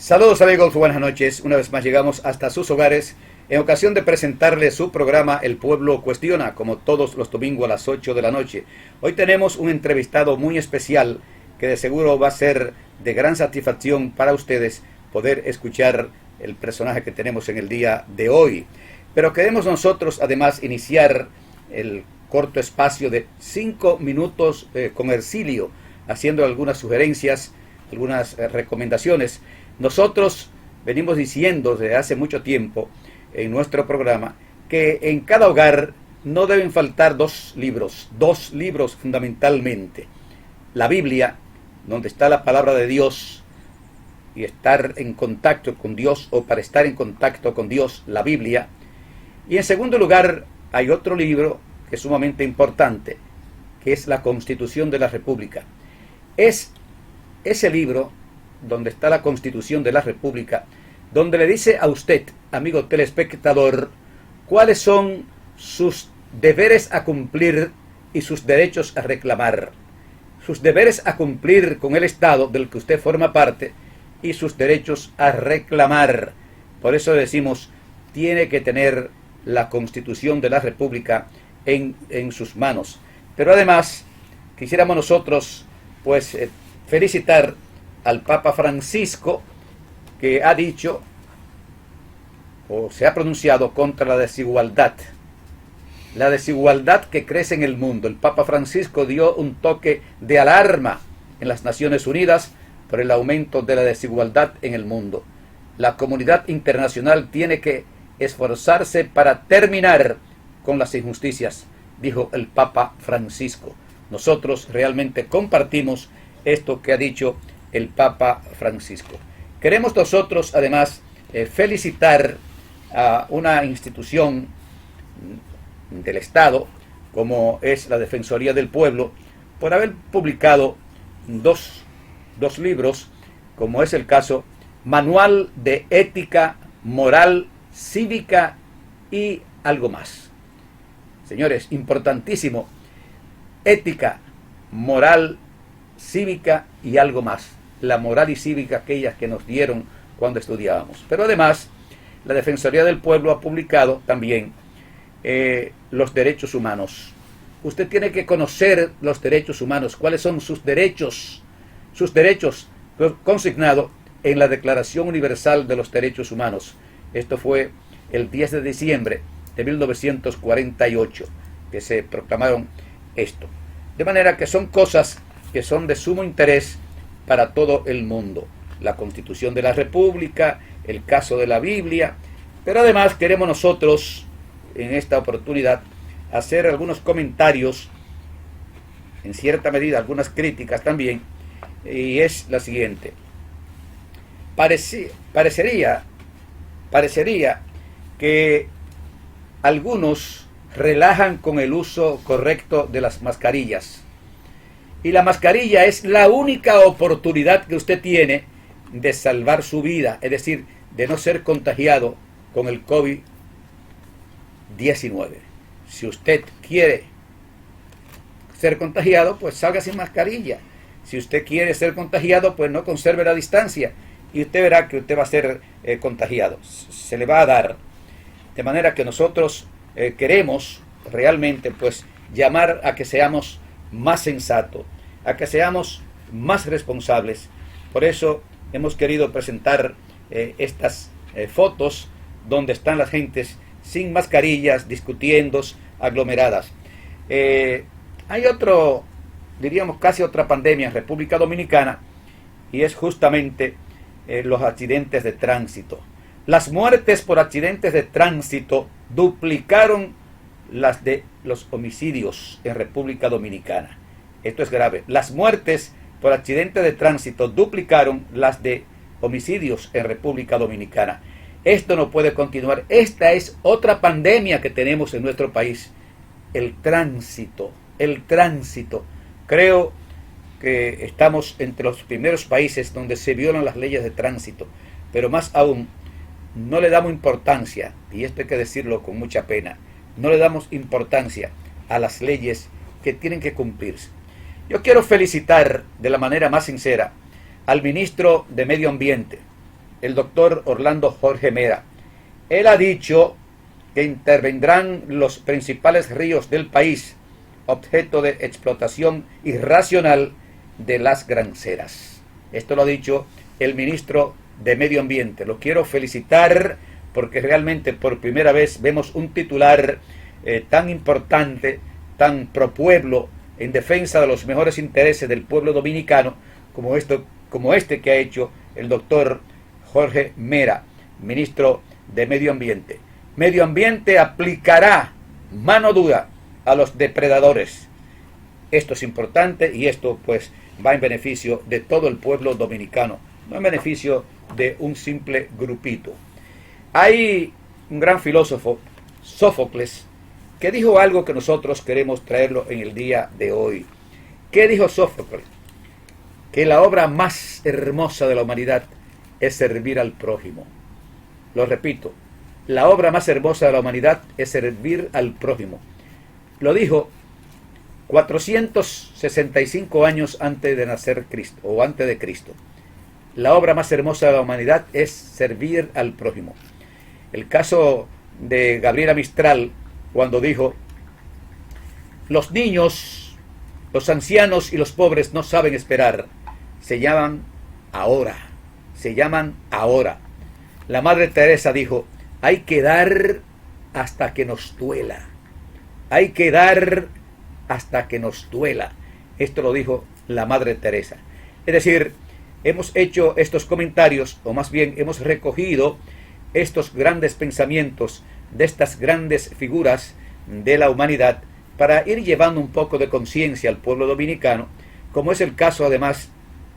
Saludos amigos, buenas noches. Una vez más llegamos hasta sus hogares en ocasión de presentarles su programa El Pueblo Cuestiona, como todos los domingos a las 8 de la noche. Hoy tenemos un entrevistado muy especial que de seguro va a ser de gran satisfacción para ustedes poder escuchar el personaje que tenemos en el día de hoy. Pero queremos nosotros además iniciar el corto espacio de 5 minutos con Ercilio, haciendo algunas sugerencias, algunas recomendaciones. Nosotros venimos diciendo desde hace mucho tiempo en nuestro programa que en cada hogar no deben faltar dos libros fundamentalmente. La Biblia, donde está la palabra de Dios, y estar en contacto con Dios, o para estar en contacto con Dios, la Biblia. Y en segundo lugar, hay otro libro que es sumamente importante, que es la Constitución de la República. Es ese libro donde está la Constitución de la República, donde le dice a usted, amigo telespectador, cuáles son sus deberes a cumplir y sus derechos a reclamar. Sus deberes a cumplir con el Estado del que usted forma parte y sus derechos a reclamar. Por eso decimos, tiene que tener la Constitución de la República en sus manos. Pero además, quisiéramos nosotros pues felicitar al Papa Francisco, que ha dicho o se ha pronunciado contra la desigualdad que crece en el mundo. El Papa Francisco dio un toque de alarma en las Naciones Unidas por el aumento de la desigualdad en el mundo. La comunidad internacional tiene que esforzarse para terminar con las injusticias, dijo el Papa Francisco. Nosotros realmente compartimos esto que ha dicho el Papa Francisco. Queremos nosotros además felicitar a una institución del Estado como es la Defensoría del Pueblo por haber publicado dos libros, como es el caso Manual de Ética, Moral, Cívica y algo más. Señores, importantísimo, ética, moral, cívica y algo más. La moral y cívica aquellas que nos dieron cuando estudiábamos. Pero además, la Defensoría del Pueblo ha publicado también los derechos humanos. Usted tiene que conocer los derechos humanos, cuáles son sus derechos consignados en la Declaración Universal de los Derechos Humanos. Esto fue el 10 de diciembre de 1948 que se proclamaron esto. De manera que son cosas que son de sumo interés para todo el mundo. La Constitución de la República, el caso de la Biblia, pero además queremos nosotros en esta oportunidad hacer algunos comentarios, en cierta medida algunas críticas también, y es la siguiente. Parecería que algunos relajan con el uso correcto de las mascarillas. Y la mascarilla es la única oportunidad que usted tiene de salvar su vida, es decir, de no ser contagiado con el COVID-19. Si usted quiere ser contagiado, pues salga sin mascarilla. Si usted quiere ser contagiado, pues no conserve la distancia. Y usted verá que usted va a ser contagiado. Se le va a dar. De manera que nosotros queremos realmente pues llamar a que seamos más sensatos, a que seamos más responsables. Por eso hemos querido presentar estas fotos donde están las gentes sin mascarillas, discutiendo, aglomeradas. Hay otro, diríamos casi otra pandemia en República Dominicana, y es justamente los accidentes de tránsito. Las muertes por accidentes de tránsito duplicaron las de los homicidios en República Dominicana. Esto es grave. Las muertes por accidentes de tránsito duplicaron las de homicidios en República Dominicana. Esto no puede continuar. Esta es otra pandemia que tenemos en nuestro país. El tránsito. Creo que estamos entre los primeros países donde se violan las leyes de tránsito. Pero más aún, no le damos importancia, y esto hay que decirlo con mucha pena, no le damos importancia a las leyes que tienen que cumplirse. Yo quiero felicitar de la manera más sincera al ministro de Medio Ambiente, el doctor Orlando Jorge Mera. Él ha dicho que intervendrán los principales ríos del país, objeto de explotación irracional de las granceras. Esto lo ha dicho el ministro de Medio Ambiente. Lo quiero felicitar porque realmente por primera vez vemos un titular tan importante, tan pro pueblo, en defensa de los mejores intereses del pueblo dominicano, como este que ha hecho el doctor Jorge Mera, ministro de Medio Ambiente. Medio Ambiente aplicará mano dura a los depredadores. Esto es importante y esto pues va en beneficio de todo el pueblo dominicano, no en beneficio de un simple grupito. Hay un gran filósofo, Sófocles, que dijo algo que nosotros queremos traerlo en el día de hoy. ¿Qué dijo Sófocles? Que la obra más hermosa de la humanidad es servir al prójimo. Lo repito, la obra más hermosa de la humanidad es servir al prójimo. Lo dijo 465 años antes de nacer Cristo, o antes de Cristo. La obra más hermosa de la humanidad es servir al prójimo. El caso de Gabriela Mistral, cuando dijo: los niños, los ancianos y los pobres no saben esperar, se llaman ahora. La Madre Teresa dijo: hay que dar hasta que nos duela. Hay que dar hasta que nos duela. Esto lo dijo la Madre Teresa. Es decir, hemos hecho estos comentarios, o más bien hemos recogido estos grandes pensamientos de estas grandes figuras de la humanidad para ir llevando un poco de conciencia al pueblo dominicano, como es el caso además,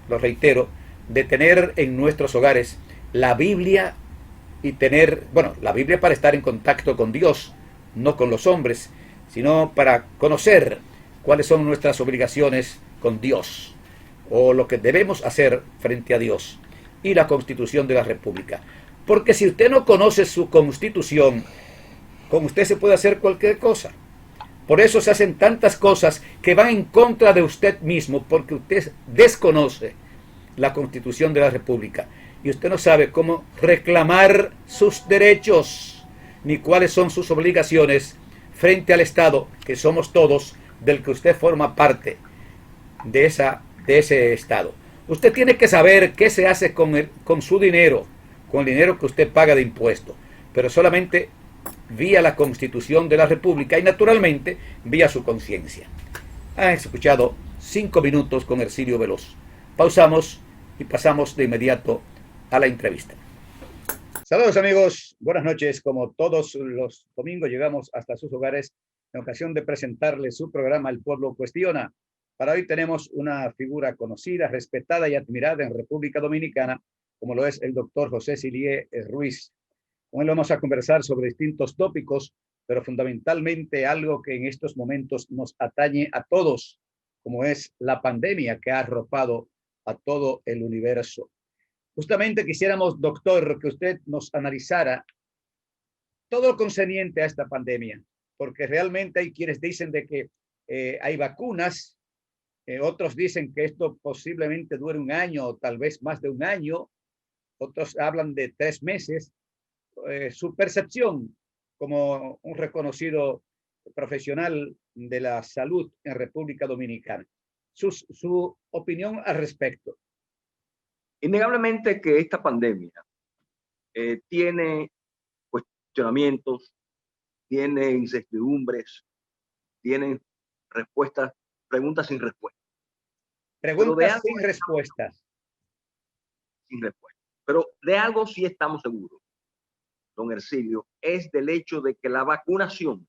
lo reitero, de tener en nuestros hogares la Biblia y tener, la Biblia para estar en contacto con Dios, no con los hombres, sino para conocer cuáles son nuestras obligaciones con Dios, o lo que debemos hacer frente a Dios, y la Constitución de la República. Porque si usted no conoce su Constitución, con usted se puede hacer cualquier cosa. Por eso se hacen tantas cosas que van en contra de usted mismo, porque usted desconoce la Constitución de la República. Y usted no sabe cómo reclamar sus derechos, ni cuáles son sus obligaciones frente al Estado, que somos todos, del que usted forma parte de ese Estado. Usted tiene que saber qué se hace con su dinero, con el dinero que usted paga de impuestos, pero solamente vía la Constitución de la República y naturalmente vía su conciencia. Han escuchado 5 minutos con Hercilio Veloz. Pausamos y pasamos de inmediato a la entrevista. Saludos amigos, buenas noches. Como todos los domingos llegamos hasta sus hogares en ocasión de presentarles su programa El Pueblo Cuestiona. Para hoy tenemos una figura conocida, respetada y admirada en República Dominicana, como lo es el doctor José Silie Ruiz. Con él vamos a conversar sobre distintos tópicos, pero fundamentalmente algo que en estos momentos nos atañe a todos, como es la pandemia que ha arropado a todo el universo. Justamente quisiéramos, doctor, que usted nos analizara todo lo concerniente a esta pandemia, porque realmente hay quienes dicen de que hay vacunas, otros dicen que esto posiblemente dure un año o tal vez más de un año, otros hablan de 3 meses. Su percepción como un reconocido profesional de la salud en República Dominicana, su opinión al respecto. Innegablemente que esta pandemia tiene cuestionamientos, tiene incertidumbres, tiene respuestas, preguntas sin respuesta. Preguntas sin respuestas. Sin respuesta. Pero de algo sí estamos seguros, don Hercilio, es del hecho de que la vacunación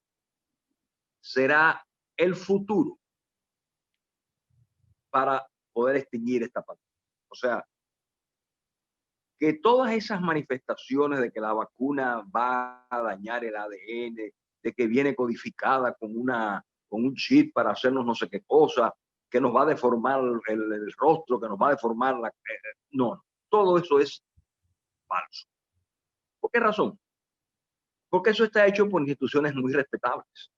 será el futuro para poder extinguir esta pandemia. O sea, que todas esas manifestaciones de que la vacuna va a dañar el ADN, de que viene codificada con un chip para hacernos no sé qué cosa, que nos va a deformar el rostro, que nos va a deformar la... No, todo eso es falso. ¿Por qué razón? Porque eso está hecho por instituciones muy respetables.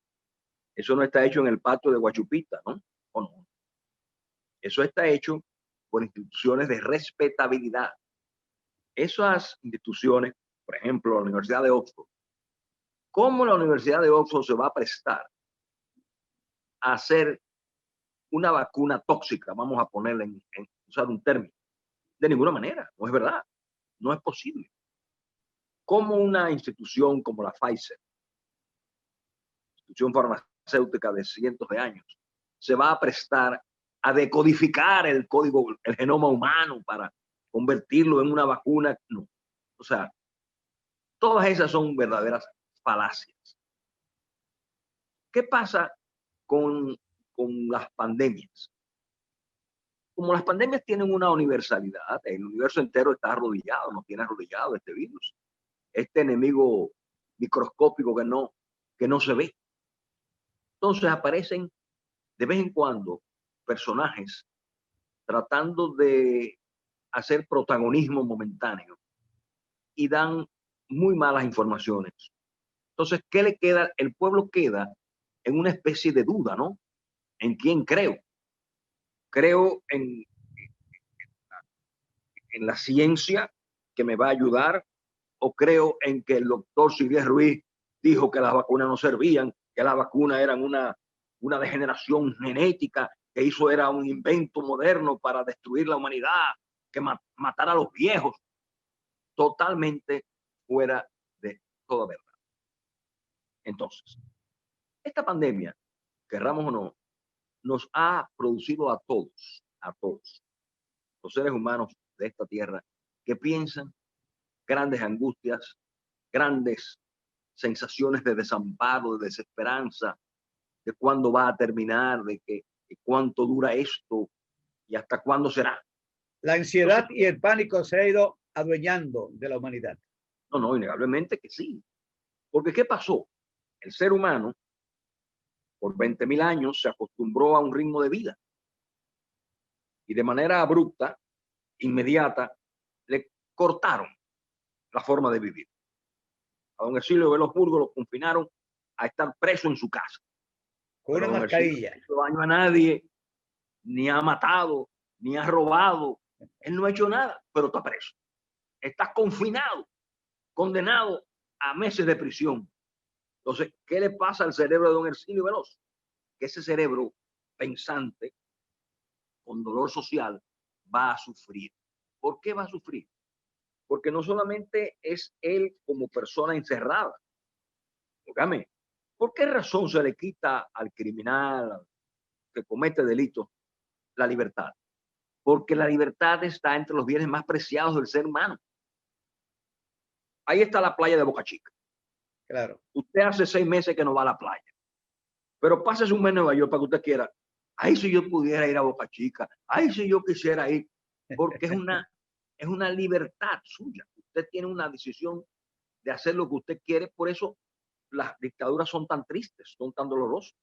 Eso no está hecho en el patio de Guachupita, ¿no? ¿O no? Eso está hecho por instituciones de respetabilidad. esas instituciones, por ejemplo, la Universidad de Oxford, ¿cómo la Universidad de Oxford se va a prestar a hacer una vacuna tóxica? Vamos a ponerle en usar un término. De ninguna manera, no es verdad, no es posible. ¿Cómo una institución como la Pfizer, institución farmacéutica de cientos de años, se va a prestar a decodificar el código, el genoma humano para convertirlo en una vacuna? No. O sea, todas esas son verdaderas falacias. ¿Qué pasa con las pandemias? Como las pandemias tienen una universalidad, el universo entero está arrodillado, nos tiene arrodillado este virus, este enemigo microscópico que no se ve. Entonces aparecen de vez en cuando personajes tratando de hacer protagonismo momentáneo y dan muy malas informaciones. Entonces, ¿qué le queda? El pueblo queda en una especie de duda, ¿no? ¿En quién creo? Creo en la ciencia que me va a ayudar, o creo en que el doctor Silvier Ruiz dijo que las vacunas no servían, que las vacunas eran una degeneración genética, que hizo era un invento moderno para destruir la humanidad, que matar a los viejos. Totalmente fuera de toda verdad. Entonces, esta pandemia, querramos o no, nos ha producido a todos, los seres humanos de esta tierra, que piensan grandes angustias, grandes sensaciones de desamparo, de desesperanza, de cuándo va a terminar, de cuánto dura esto y hasta cuándo será. La ansiedad y el pánico se ha ido adueñando de la humanidad. No, innegablemente que sí. Porque ¿qué pasó? El ser humano, por 20.000 años, se acostumbró a un ritmo de vida. Y de manera abrupta, inmediata, le cortaron la forma de vivir. A don Hercilio de los Burgos lo confinaron a estar preso en su casa. Con una mascarilla. No hizo daño a nadie, ni ha matado, ni ha robado. Él no ha hecho nada, pero está preso. Está confinado, condenado a meses de prisión. Entonces, ¿qué le pasa al cerebro de don Hercilio Veloz? Que ese cerebro pensante, con dolor social, va a sufrir. ¿Por qué va a sufrir? Porque no solamente es él como persona encerrada. Óigame, ¿por qué razón se le quita al criminal que comete delitos la libertad? Porque la libertad está entre los bienes más preciados del ser humano. Ahí está la playa de Boca Chica. Claro. Usted hace 6 meses que no va a la playa, pero pásese un mes en Nueva York para que usted quiera. Ay, si yo pudiera ir a Boca Chica. Ay, si yo quisiera ir. Porque es una libertad suya. Usted tiene una decisión de hacer lo que usted quiere. Por eso las dictaduras son tan tristes, son tan dolorosas.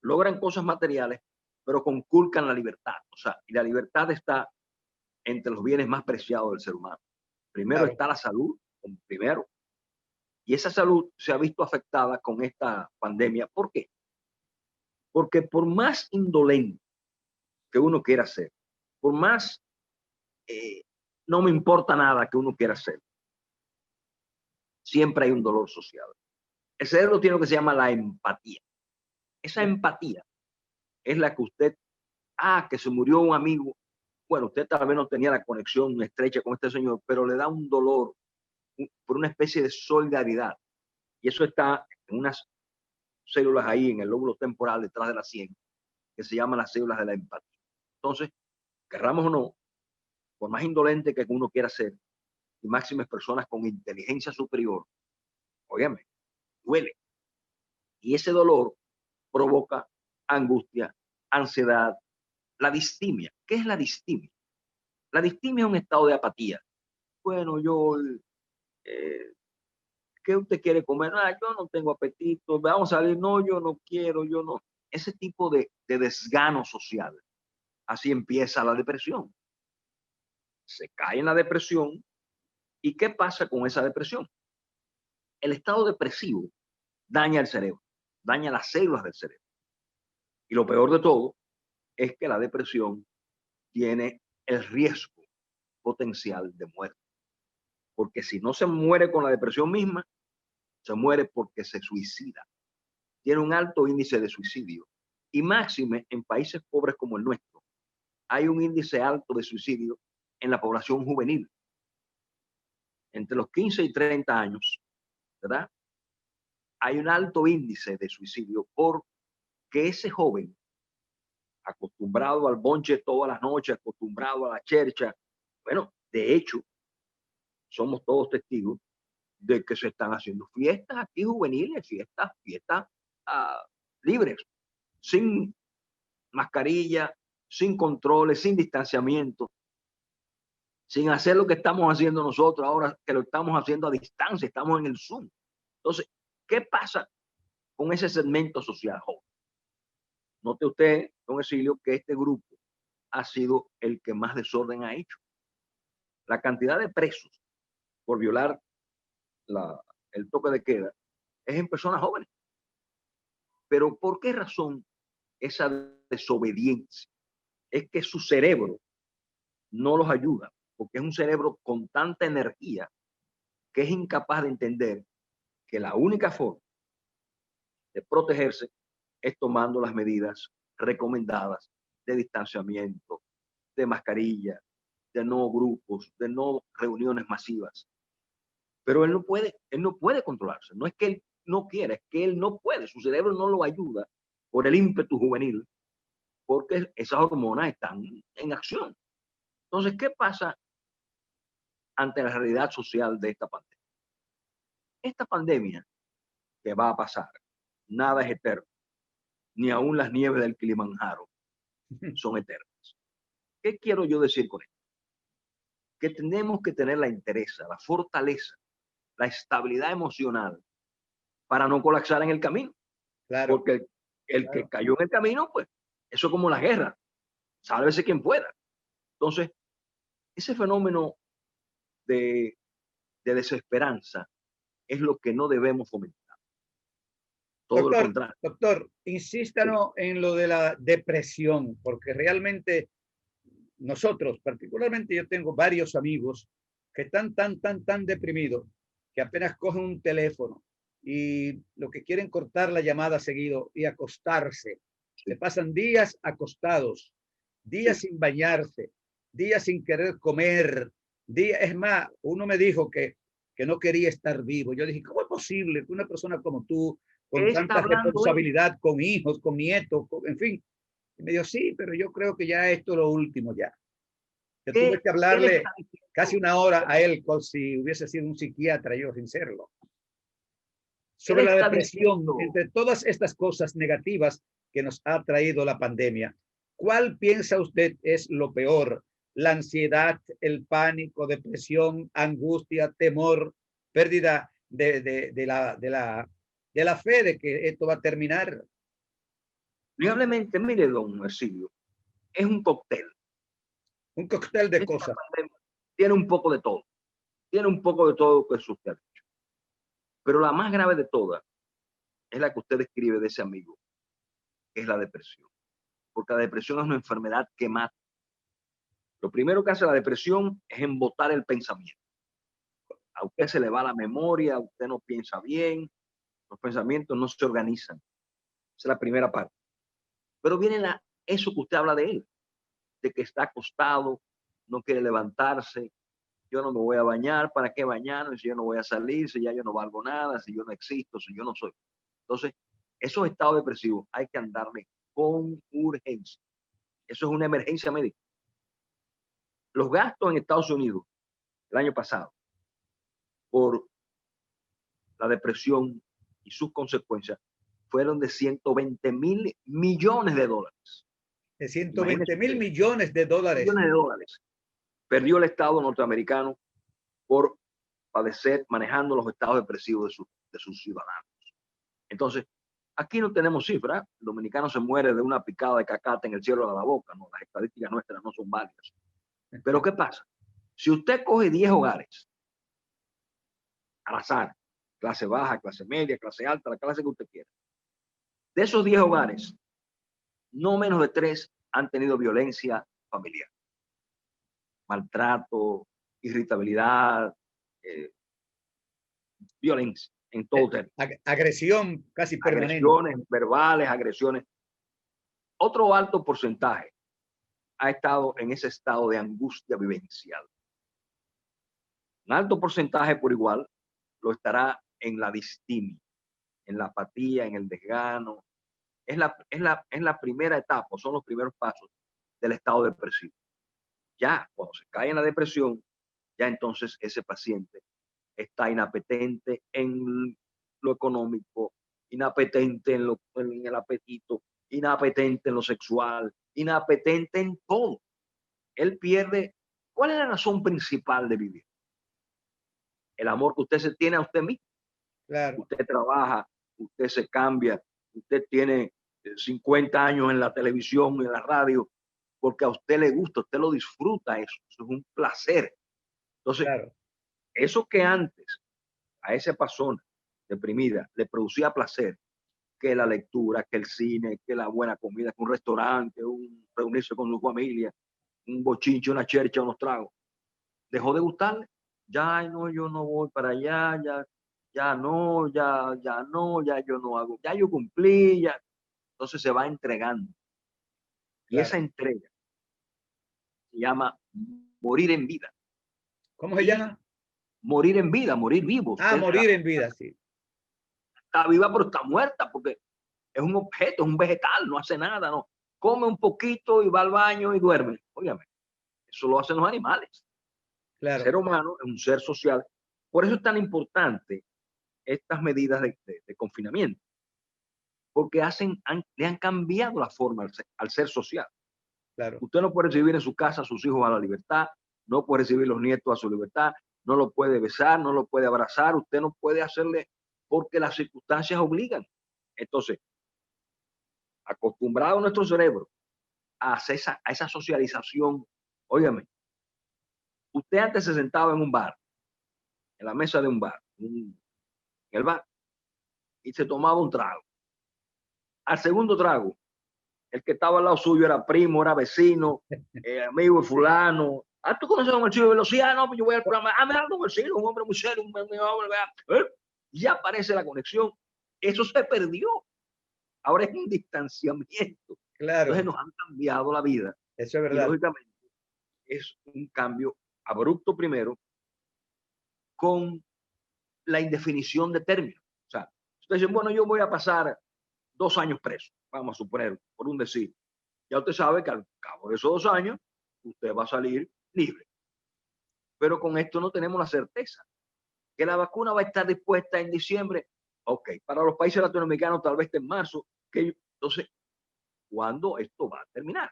Logran cosas materiales, pero conculcan la libertad. O sea, y la libertad está entre los bienes más preciados del ser humano. Primero está la salud, primero. Y esa salud se ha visto afectada con esta pandemia. ¿Por qué? Porque por más indolente que uno quiera ser, por más no me importa nada que uno quiera hacer, siempre hay un dolor social. El cerebro tiene lo que se llama la empatía. Esa empatía es la que usted, que se murió un amigo, bueno, usted tal vez no tenía la conexión estrecha con este señor, pero le da un dolor por una especie de solidaridad. Y eso está en unas células ahí en el lóbulo temporal detrás de la sien, que se llaman las células de la empatía. Entonces, querramos o no, por más indolente que uno quiera ser, y máximas personas con inteligencia superior, óyeme, duele. Y ese dolor provoca angustia, ansiedad, la distimia. ¿Qué es la distimia? La distimia es un estado de apatía. Bueno, ¿qué usted quiere comer? Yo no tengo apetito, vamos a salir, no, yo no quiero, yo no. Ese tipo de desgano social. Así empieza la depresión. Se cae en la depresión. ¿Y qué pasa con esa depresión? El estado depresivo daña el cerebro, daña las células del cerebro. Y lo peor de todo es que la depresión tiene el riesgo potencial de muerte. Porque si no se muere con la depresión misma, se muere porque se suicida. Tiene un alto índice de suicidio. Y máxime en países pobres como el nuestro, hay un índice alto de suicidio en la población juvenil. Entre los 15 y 30 años, ¿verdad? Hay un alto índice de suicidio porque ese joven, acostumbrado al bonche todas las noches, acostumbrado a la chercha, bueno, de hecho, somos todos testigos de que se están haciendo fiestas aquí juveniles, fiestas ah, libres, sin mascarilla, sin controles, sin distanciamiento, sin hacer lo que estamos haciendo nosotros ahora, que lo estamos haciendo a distancia, estamos en el Zoom. Entonces, ¿qué pasa con ese segmento social joven? Note usted, don Exilio, que este grupo ha sido el que más desorden ha hecho. La cantidad de presos por violar el toque de queda es en personas jóvenes. Pero ¿por qué razón esa desobediencia? Es que su cerebro no los ayuda, porque es un cerebro con tanta energía que es incapaz de entender que la única forma de protegerse es tomando las medidas recomendadas de distanciamiento, de mascarilla, de no grupos, de no reuniones masivas. Pero él no puede controlarse. No es que él no quiera, es que él no puede. Su cerebro no lo ayuda por el ímpetu juvenil, porque esas hormonas están en acción. Entonces, ¿qué pasa ante la realidad social de esta pandemia? Esta pandemia que va a pasar, nada es eterno, ni aún las nieves del Kilimanjaro son eternas. ¿Qué quiero yo decir con esto? Que tenemos que tener la entereza, la fortaleza, la estabilidad emocional para no colapsar en el camino. Claro, Porque el claro. que cayó en el camino, pues eso es como la guerra, sálvese quien pueda. Entonces, ese fenómeno de, de desesperanza es lo que no debemos fomentar. Todo lo Doctor, contrario. doctor, Sí. insístanos en lo de la depresión, porque realmente nosotros, particularmente yo tengo varios amigos que están tan deprimidos que apenas cogen un teléfono y lo que quieren cortar la llamada seguido y acostarse. Se Sí, pasan días acostados, días sí. sin bañarse, días sin querer comer. Es más, uno me dijo que no quería estar vivo. Yo dije, ¿cómo es posible que una persona como tú, con ¿Qué está tanta hablando él? responsabilidad, con hijos, con nietos, en fin? Y me dijo, sí, pero yo creo que ya esto es lo último ya. Yo tuve que ¿Qué le está hablarle casi diciendo? una hora a él, como si hubiese sido un psiquiatra, yo sin serlo, ¿Qué sobre le la está depresión, diciendo? entre todas estas cosas negativas que nos ha traído la pandemia. ¿Cuál piensa usted es lo peor? La ansiedad, el pánico, depresión, angustia, temor, pérdida de la fe de que esto va a terminar. Probablemente, mire, don Ercilio, es un cóctel. Un cóctel de Esta cosas. pandemia tiene un poco de todo. Tiene un poco de todo que usted. Pero la más grave de todas es la que usted describe de ese amigo, que es la depresión. Porque la depresión es una enfermedad que mata. Lo primero que hace la depresión es embotar el pensamiento. A usted se le va la memoria, usted no piensa bien, los pensamientos no se organizan. Esa es la primera parte. Pero viene eso que usted habla de él, de que está acostado, no quiere levantarse, yo no me voy a bañar, ¿para qué bañarme si yo no voy a salir, si ya yo no valgo nada, si yo no existo, si yo no soy? Entonces, esos estados depresivos hay que andarle con urgencia. Eso es una emergencia médica. Los gastos en Estados Unidos el año pasado por la depresión y sus consecuencias fueron de 120.000 millones de dólares. De 120 Imagínense mil usted, millones de dólares. millones de dólares perdió el Estado norteamericano por padecer manejando los estados depresivos de sus ciudadanos. Entonces, aquí no tenemos cifras. El dominicano se muere de una picada de cacata en el cielo de la boca. ¿No? Las estadísticas nuestras no son válidas. Pero ¿qué pasa? Si usted coge 10 hogares al azar, clase baja, clase media, clase alta, la clase que usted quiera, de esos 10 hogares, no menos de 3 han tenido violencia familiar. maltrato, irritabilidad, eh, violencia en todo término. Agresión casi permanente. Agresiones verbales, agresiones. Otro alto porcentaje ha estado en ese estado de angustia vivencial. Un alto porcentaje por igual lo estará en la distimia, en la apatía, en el desgano. Es la primera etapa, son los primeros pasos del estado depresivo. Ya cuando se cae en la depresión, ya entonces ese paciente está inapetente en lo económico, inapetente en el apetito, inapetente en lo sexual, inapetente en todo. Él pierde. ¿Cuál es la razón principal de vivir? El amor que usted se tiene a usted mismo. Claro. Usted trabaja, usted se cambia, usted tiene 50 años en la televisión y en la radio, porque a usted le gusta, usted lo disfruta, eso es un placer. Entonces, Claro. eso que antes a esa persona deprimida le producía placer, que la lectura, que el cine, que la buena comida, que un restaurante, reunirse con su familia, un bochinche, una chercha, unos tragos, dejó de gustarle. Ya no, yo no voy para allá, ya no, ya no, ya yo no hago, ya yo cumplí, ya. Entonces se va entregando. Y esa Claro. entrega se llama morir en vida. ¿Cómo se Y llama? morir en vida, morir vivo. Ah, Usted morir en vida, sí. está viva, pero está muerta, porque es un objeto, es un vegetal, no hace nada, no. Come un poquito y va al baño y duerme. Óigame, eso lo hacen los animales. El Claro. ser humano es un ser social. Por eso es tan importante estas medidas de confinamiento, porque le han cambiado la forma al ser social. Claro. Usted no puede recibir en su casa a sus hijos a la libertad, no puede recibir los nietos a su libertad, no lo puede besar, no lo puede abrazar, usted no puede hacerle porque las circunstancias obligan. Entonces, acostumbrado nuestro cerebro a hacer esa socialización, óigame, usted antes se sentaba en un bar, en la mesa de un bar, en el bar, y se tomaba un trago. Al segundo trago, el que estaba al lado suyo era primo, era vecino, amigo de fulano. Ah, ¿tú conoces a don Elcilio Velocidad? No, pues yo voy al programa. Ah, me da don Elcilio, un hombre muy serio, un hombre, ¿eh? Ya aparece la conexión. Eso se perdió. Ahora es un distanciamiento. Entonces Claro. nos han cambiado la vida. Eso es Y verdad. lógicamente es un cambio abrupto primero con la indefinición de términos. O sea, ustedes dicen, bueno, yo voy a pasar 2 años preso, vamos a suponer, por un decir. Ya usted sabe que al cabo de esos 2 años, usted va a salir libre. Pero con esto no tenemos la certeza. Que la vacuna va a estar dispuesta en diciembre. Ok, para los países latinoamericanos tal vez en marzo. Entonces, ¿cuándo esto va a terminar?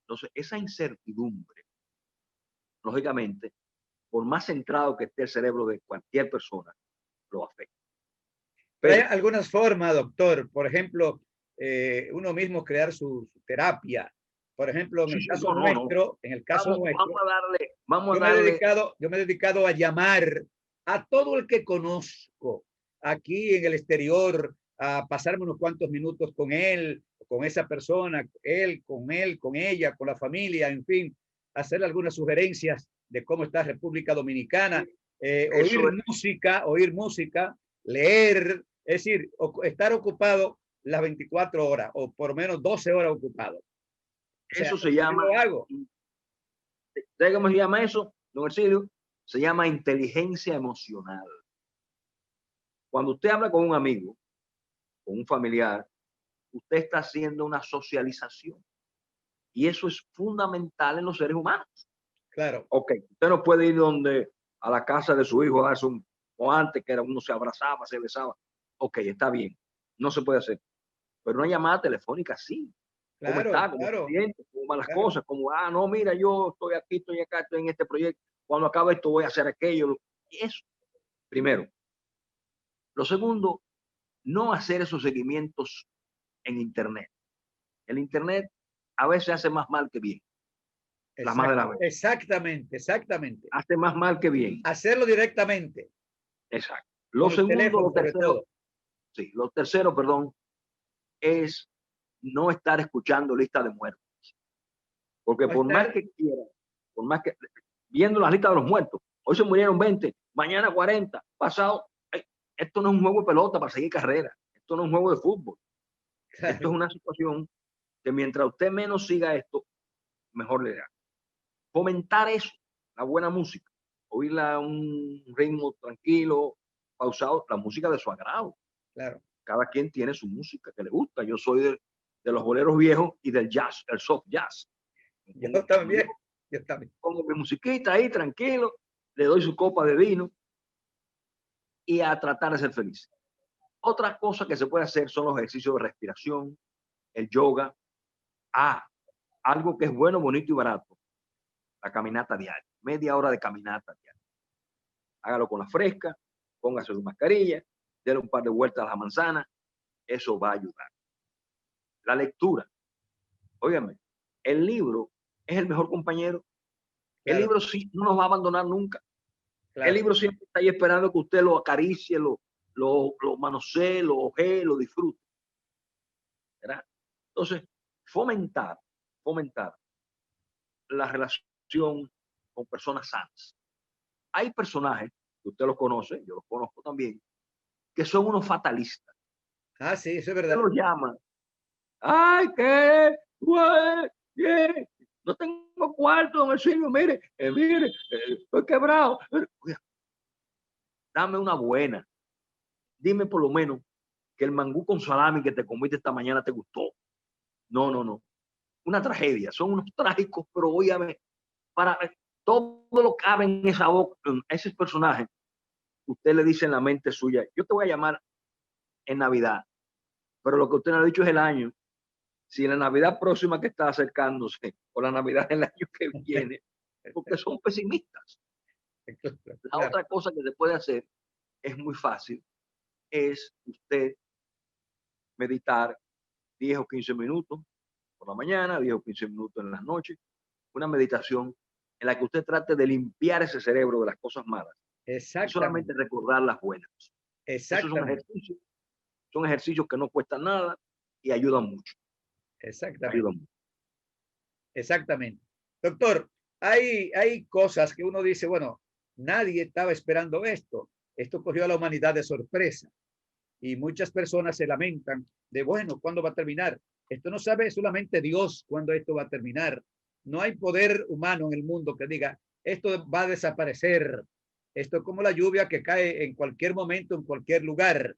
Entonces, esa incertidumbre, lógicamente, por más centrado que esté el cerebro de cualquier persona, lo afecta. Pero hay Pero algunas formas, doctor. Por ejemplo, uno mismo crear su terapia. Por ejemplo, sí, sí, no, no, no. en el caso Vamos nuestro, a darle, vamos a darle. yo me he dedicado a llamar a todo el que conozco aquí en el exterior, a pasarme unos cuantos minutos con él, con esa persona, él, con ella, con la familia, en fin, hacer algunas sugerencias de cómo está República Dominicana, Eso es, oír música, leer, es decir, estar ocupado las 24 horas o por lo menos 12 horas ocupado. O sea, eso se yo llama, lo hago. ¿sabe cómo se llama eso, don Ercilio? Se llama inteligencia emocional. Cuando usted habla con un amigo, con un familiar, usted está haciendo una socialización. Y eso es fundamental en los seres humanos. Claro, Ok, usted no puede ir a la casa de su hijo a darse o antes que era uno se abrazaba, se besaba. Ok, está bien, no se puede hacer. Pero una llamada telefónica sí. ¿Cómo claro, está? ¿Cómo se claro, siente? ¿Cómo van las claro. cosas? ¿Cómo, no, mira, yo estoy aquí, estoy acá, estoy en este proyecto. Cuando acabe esto voy a hacer aquello. Y eso, primero. Lo segundo, no hacer esos seguimientos en Internet. El Internet a veces hace más mal que bien, la más de las veces. Exactamente, exactamente. Hace más mal que bien. Hacerlo directamente, Exacto. con el teléfono sobre todo. Sí, lo tercero, perdón, es no estar escuchando lista de muertos. Porque No por más estar, que quiera, por más que viendo las listas de los muertos. Hoy se murieron 20, mañana 40, pasado. Esto no es un juego de pelota para seguir carrera. Esto no es un juego de fútbol. Claro. Esto es una situación que mientras usted menos siga esto, mejor le da. Fomentar eso, la buena música, oírla a un ritmo tranquilo, pausado, la música de su agrado. Claro. Cada quien tiene su música que le gusta. Yo soy de los boleros viejos y del jazz, el soft jazz. Yo también, yo también. Pongo mi musiquita ahí, tranquilo, le doy su copa de vino y a tratar de ser feliz. Otra cosa que se puede hacer son los ejercicios de respiración, el yoga. Algo que es bueno, bonito y barato, la caminata diaria, media hora de caminata diaria. Hágalo con la fresca, póngase su mascarilla, déle un par de vueltas a la manzana, eso va a ayudar. La lectura, óigame, el libro es el mejor compañero. El Claro, libro sí no nos va a abandonar nunca. El claro. libro siempre está ahí esperando que usted lo acaricie, lo manosee, lo ojee, lo disfrute. ¿Verdad? Entonces, fomentar la relación con personas sanas. Hay personajes, que usted los conoce, yo los conozco también, que son unos fatalistas. Ah, sí, eso es Usted verdad. los llama, ay, ¿qué? ¿Qué? No tengo cuarto, don Silvio, mire, estoy quebrado. Oiga, dame una buena. Dime por lo menos que el mangú con salami que te comiste esta mañana te gustó. No, no, no. Una tragedia. Son unos trágicos, pero óyame, para todo lo que cabe en esa boca, en ese personaje, usted le dice en la mente suya, yo te voy a llamar en Navidad, pero lo que usted no ha dicho es el año. Si la Navidad próxima que está acercándose o la Navidad del año que viene, porque son pesimistas. La Claro. otra cosa que se puede hacer es muy fácil, es usted meditar 10 o 15 minutos por la mañana, 10 o 15 minutos en las noches, una meditación en la que usted trate de limpiar ese cerebro de las cosas malas y solamente Exactamente, recordar las buenas. Eso es un exactamente, ejercicio, son ejercicios que no cuestan nada y ayudan mucho, exactamente, ayudan mucho. exactamente. Doctor, hay cosas que uno dice, bueno, nadie estaba esperando esto. Esto cogió a la humanidad de sorpresa y muchas personas se lamentan de, bueno, ¿cuándo va a terminar? Esto no sabe solamente Dios cuándo esto va a terminar. No hay poder humano en el mundo que diga, esto va a desaparecer. Esto es como la lluvia que cae en cualquier momento, en cualquier lugar.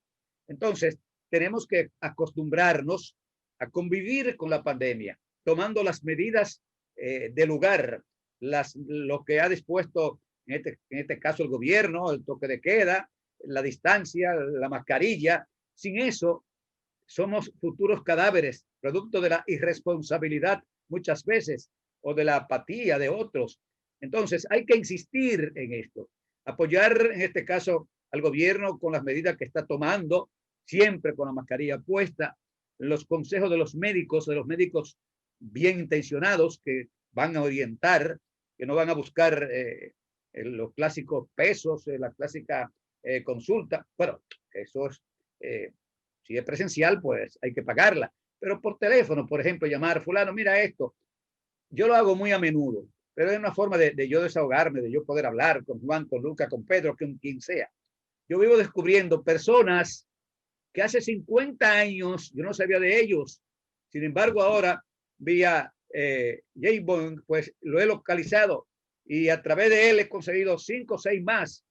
Entonces, tenemos que acostumbrarnos a convivir con la pandemia, tomando las medidas de lugar, lo que ha dispuesto en este caso el gobierno, el toque de queda, la distancia, la mascarilla. Sin eso, somos futuros cadáveres, producto de la irresponsabilidad muchas veces o de la apatía de otros. Entonces, hay que insistir en esto, apoyar en este caso al gobierno con las medidas que está tomando, siempre con la mascarilla puesta, los consejos de los médicos bien intencionados que van a orientar, que no van a buscar los clásicos pesos, la clásica consulta. Bueno, eso es si es presencial, pues hay que pagarla. Pero por teléfono, por ejemplo, llamar, fulano, mira esto. Yo lo hago muy a menudo, pero es una forma de yo desahogarme, de yo poder hablar con Juan, con Luca, con Pedro, con quien sea. Yo vivo descubriendo personas que hace 50 años yo no sabía de ellos. Sin embargo, ahora vía J-Bond, pues lo he localizado y a través de él he conseguido 5 o 6 más.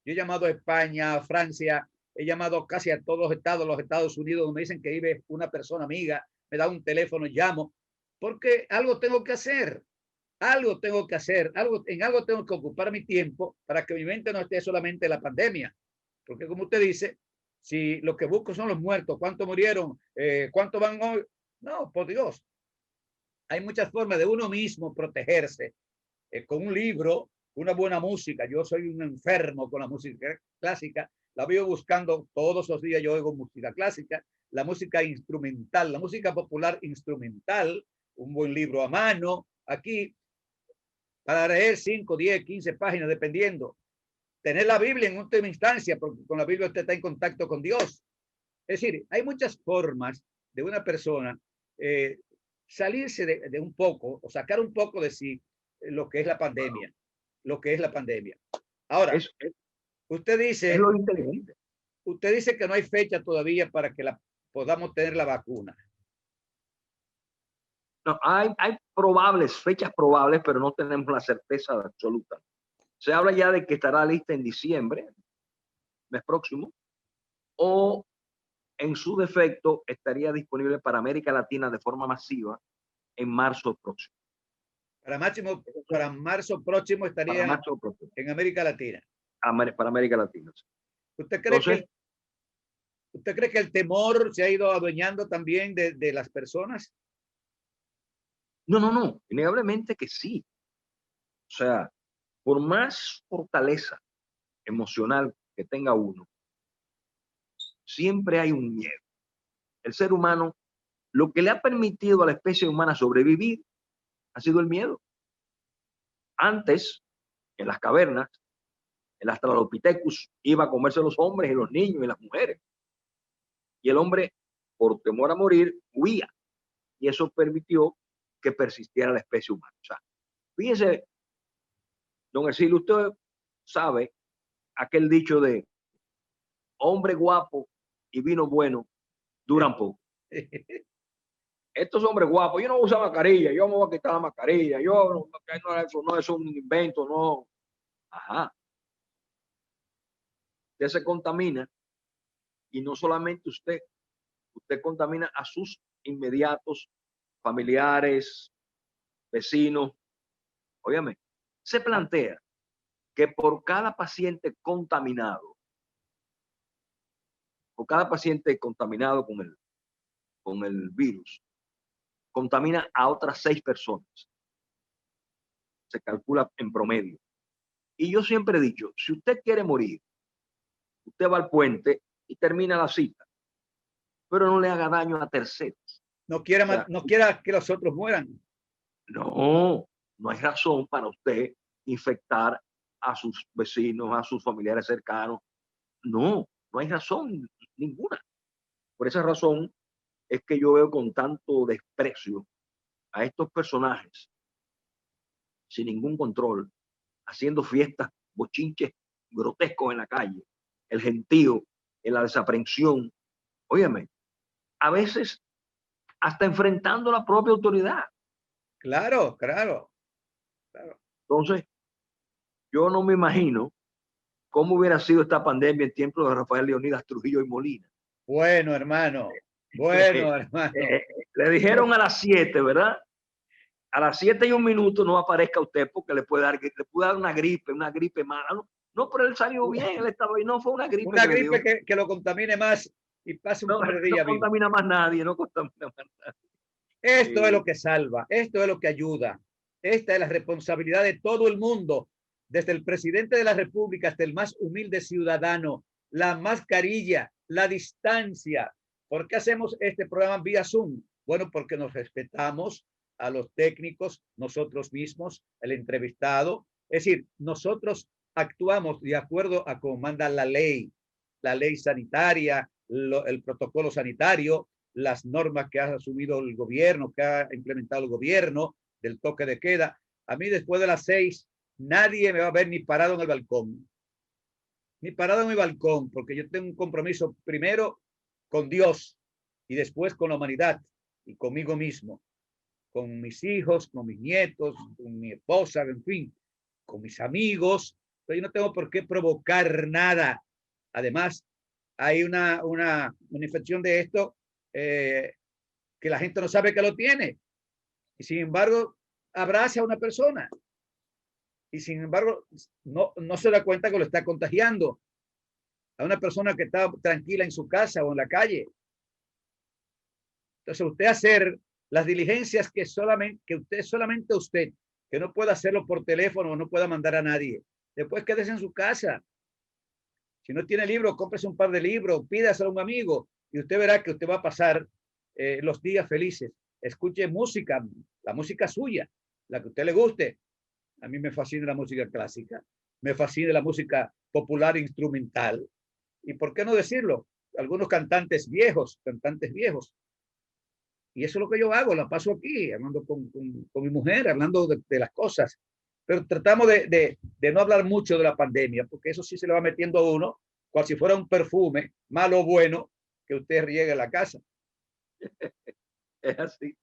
Yo he llamado a España, a Francia, he llamado casi a todos los Estados Unidos, donde me dicen que vive una persona amiga, me da un teléfono, llamo, porque algo tengo que hacer, en algo tengo que ocupar mi tiempo para que mi mente no esté solamente en la pandemia. Porque como usted dice, si lo que busco son los muertos, ¿cuántos murieron? ¿Cuántos van hoy? No, por Dios. Hay muchas formas de uno mismo protegerse con un libro, una buena música. Yo soy un enfermo con la música clásica, la vivo buscando todos los días, yo oigo música clásica, la música instrumental, la música popular instrumental, un buen libro a mano, aquí, para leer 5, 10, 15 páginas, dependiendo. Tener la Biblia en última instancia, porque con la Biblia usted está en contacto con Dios. Es decir, hay muchas formas de una persona salirse de un poco o sacar un poco de sí lo que es la pandemia. lo que es la pandemia. Ahora, Es usted dice, lo inteligente. usted dice que no hay fecha todavía para que podamos tener la vacuna. No, hay probables, fechas probables, pero no tenemos la certeza absoluta. Se habla ya de que estará lista en diciembre, mes próximo, o en su defecto estaría disponible para América Latina de forma masiva en marzo próximo. Para marzo próximo Para estaría marzo próximo, en América Latina. para América Latina. ¿Usted cree Entonces, que ¿Usted cree que el temor se ha ido adueñando también de las personas? no, innegablemente que sí. O sea, por más fortaleza emocional que tenga uno, siempre hay un miedo. El ser humano, lo que le ha permitido a la especie humana sobrevivir ha sido el miedo. Antes, en las cavernas, el Australopithecus iba a comerse los hombres y los niños y las mujeres. Y el hombre, por temor a morir, huía. Y eso permitió que persistiera la especie humana. O sea, fíjese, don Ercilio, usted sabe aquel dicho de hombre guapo y vino bueno duran poco. Estos hombres guapos, yo no uso mascarilla, yo me voy a quitar la mascarilla, eso no es un invento, no. Ajá. Usted se contamina y no solamente usted contamina a sus inmediatos, familiares, vecinos. Óyeme, se plantea que por cada paciente contaminado, con el virus, contamina a otras 6 personas. Se calcula en promedio. Y yo siempre he dicho, si usted quiere morir, usted va al puente y termina la cita, pero no le haga daño a terceros. No quiera, O sea, no quiera que los otros mueran. No hay razón para usted infectar a sus vecinos, a sus familiares cercanos. No hay razón ninguna. Por esa razón es que yo veo con tanto desprecio a estos personajes sin ningún control, haciendo fiestas, bochinches grotescos en la calle, el gentío, en la desaprensión. Óyeme, a veces hasta enfrentando la propia autoridad. Claro. Entonces, yo no me imagino cómo hubiera sido esta pandemia en tiempos de Rafael Leonidas Trujillo y Molina. Bueno, hermano. Bueno, hermano. Le dijeron a las 7, ¿verdad? A las 7:01 no aparezca usted porque le puede dar una gripe mala. No, pero él salió bien, él estaba ahí, no fue una gripe Una que le dio. gripe que lo contamine más y pase un No, par de no días vivo. contamina más nadie, no contamina más nadie. Esto es lo que salva, esto es lo que ayuda. Esta es la responsabilidad de todo el mundo, desde el presidente de la República hasta el más humilde ciudadano. La mascarilla, la distancia. ¿Por qué hacemos este programa vía Zoom? Bueno, porque nos respetamos a los técnicos, nosotros mismos, el entrevistado. Es decir, nosotros actuamos de acuerdo a cómo manda la ley sanitaria, el protocolo sanitario, las normas que ha asumido el gobierno, que ha implementado el gobierno, del toque de queda. A mí después de las 6, nadie me va a ver ni parado en el balcón, ni parado en mi balcón, porque yo tengo un compromiso primero con Dios y después con la humanidad y conmigo mismo, con mis hijos, con mis nietos, con mi esposa, en fin, con mis amigos. Pero yo no tengo por qué provocar nada. Además, hay una infección de esto que la gente no sabe que lo tiene. Y sin embargo, abraza a una persona. Y sin embargo, no se da cuenta que lo está contagiando a una persona que está tranquila en su casa o en la calle. Entonces, usted hacer las diligencias que solamente usted, que no pueda hacerlo por teléfono o no pueda mandar a nadie. Después quédese en su casa. Si no tiene libro, cómprese un par de libros, pídaselo a un amigo y usted verá que usted va a pasar los días felices. Escuche música, la música suya, la que a usted le guste. A mí me fascina la música clásica, me fascina la música popular instrumental. ¿Y por qué no decirlo? Algunos cantantes viejos. Y eso es lo que yo hago, la paso aquí, hablando con mi mujer, hablando de las cosas. pero tratamos de no hablar mucho de la pandemia, porque eso sí se le va metiendo a uno, cual si fuera un perfume, malo o bueno, que usted riegue en la casa. Es así,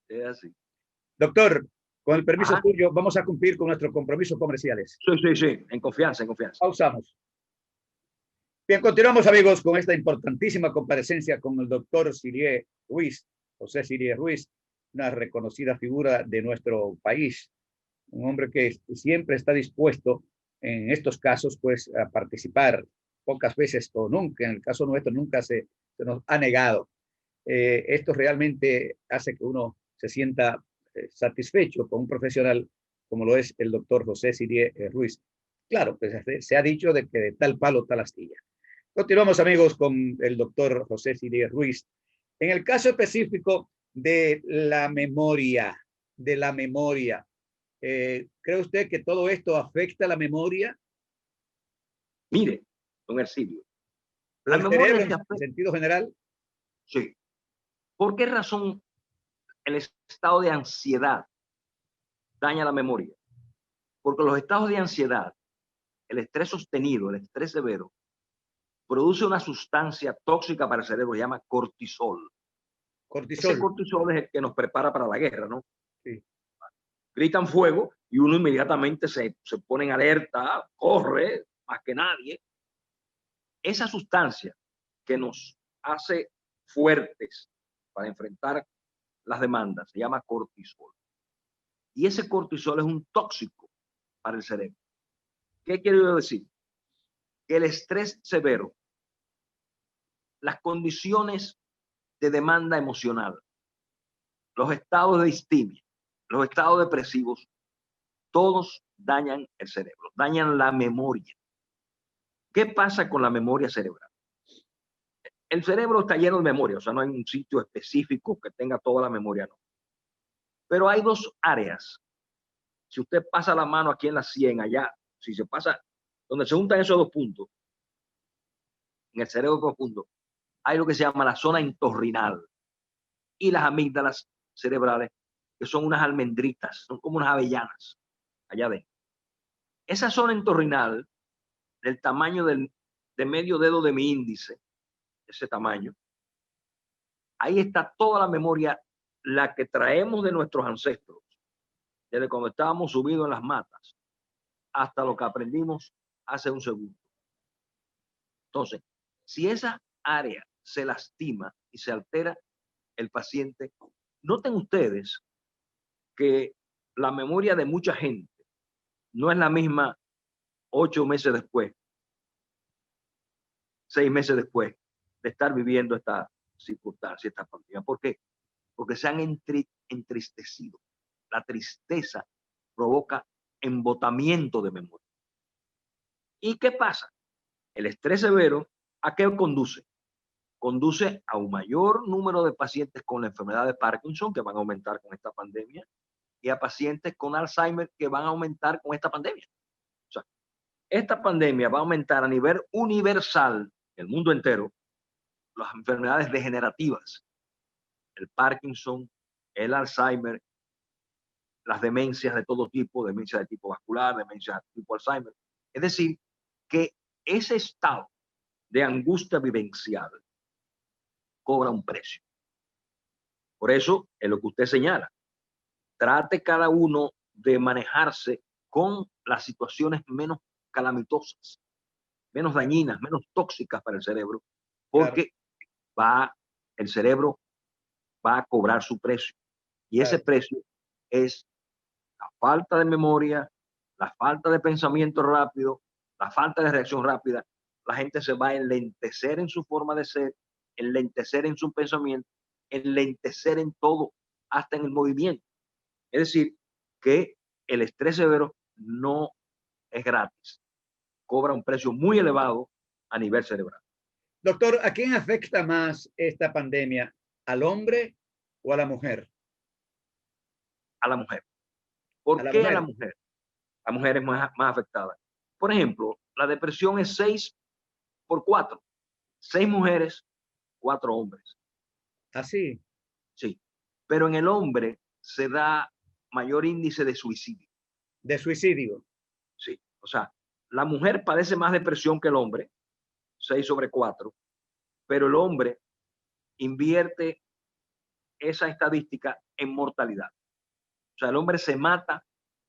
es así. Doctor, con el permiso Ajá. suyo, vamos a cumplir con nuestros compromisos comerciales. Sí, sí, sí, en confianza, en confianza. Pausamos. Bien, continuamos, amigos, con esta importantísima comparecencia con el doctor Silie Ruiz, José Silie Ruiz, una reconocida figura de nuestro país, un hombre que siempre está dispuesto en estos casos, pues, a participar, pocas veces o nunca, en el caso nuestro, nunca se nos ha negado. Esto realmente hace que uno se sienta satisfecho con un profesional como lo es el doctor José Silie Ruiz. Claro, pues se ha dicho de que de tal palo, tal astilla. Continuamos, amigos, con el doctor José Silie Ruiz. En el caso específico de la memoria, ¿cree usted que todo esto afecta a la memoria Mire, don Ercilio, o la el memoria cerebro se en afecta. sentido general? Sí. ¿Por qué razón el estado de ansiedad daña la memoria? Porque los estados de ansiedad, el estrés sostenido, el estrés severo, produce una sustancia tóxica para el cerebro, se llama cortisol. Ese Cortisol. cortisol es el que nos prepara para la guerra, ¿no? Sí, Gritan fuego y uno inmediatamente se pone en alerta, corre más que nadie. Esa sustancia que nos hace fuertes para enfrentar las demandas se llama cortisol. Y ese cortisol es un tóxico para el cerebro. ¿Qué quiero decir? Que el estrés severo, las condiciones de demanda emocional, los estados de distimia, los estados depresivos, todos dañan el cerebro, dañan la memoria. ¿Qué pasa con la memoria cerebral? El cerebro está lleno de memoria, o sea, no hay un sitio específico que tenga toda la memoria, no. Pero hay dos áreas. Si usted pasa la mano aquí en la 100, allá, si se pasa, donde se juntan esos dos puntos, en el cerebro profundo, hay lo que se llama la zona entorrinal y las amígdalas cerebrales, que son unas almendritas, son como unas avellanas, allá adentro. Esa zona entorrinal, del tamaño de medio dedo de mi índice, ese tamaño, ahí está toda la memoria, la que traemos de nuestros ancestros, desde cuando estábamos subidos en las matas, hasta lo que aprendimos hace un segundo. Entonces, si esa área se lastima y se altera, el paciente, noten ustedes que la memoria de mucha gente no es la misma 8 meses después, 6 meses después de estar viviendo esta circunstancia, esta pandemia. ¿Por qué? Porque se han entristecido. La tristeza provoca embotamiento de memoria. ¿Y qué pasa? El estrés severo, ¿a qué conduce? Conduce a un mayor número de pacientes con la enfermedad de Parkinson, que van a aumentar con esta pandemia, y a pacientes con Alzheimer, que van a aumentar con esta pandemia. O sea, esta pandemia va a aumentar a nivel universal, el mundo entero, las enfermedades degenerativas, el Parkinson, el Alzheimer, las demencias de todo tipo, demencia de tipo vascular, demencia de tipo Alzheimer. Es decir, que ese estado de angustia vivencial cobra un precio. Por eso es lo que usted señala. Trate cada uno de manejarse con las situaciones menos calamitosas, menos dañinas, menos tóxicas para el cerebro, claro, porque el cerebro va a cobrar su precio. Y ese claro. precio es la falta de memoria, la falta de pensamiento rápido, la falta de reacción rápida. La gente se va a enlentecer en su forma de ser, enlentecer en su pensamiento, enlentecer en todo, hasta en el movimiento. Es decir, que el estrés severo no es gratis, cobra un precio muy elevado a nivel cerebral. Doctor, ¿a quién afecta más esta pandemia? ¿Al hombre o a la mujer? A la mujer. A ¿Por la qué a la mujer. mujer? La mujer es más afectada. Por ejemplo, la depresión es 6 por 4. 6 mujeres, 4 hombres. Así. Sí. Pero en el hombre se da mayor índice de suicidio. de suicidio. Sí, o sea, la mujer padece más depresión que el hombre, 6/4, pero el hombre invierte esa estadística en mortalidad. O sea, el hombre se mata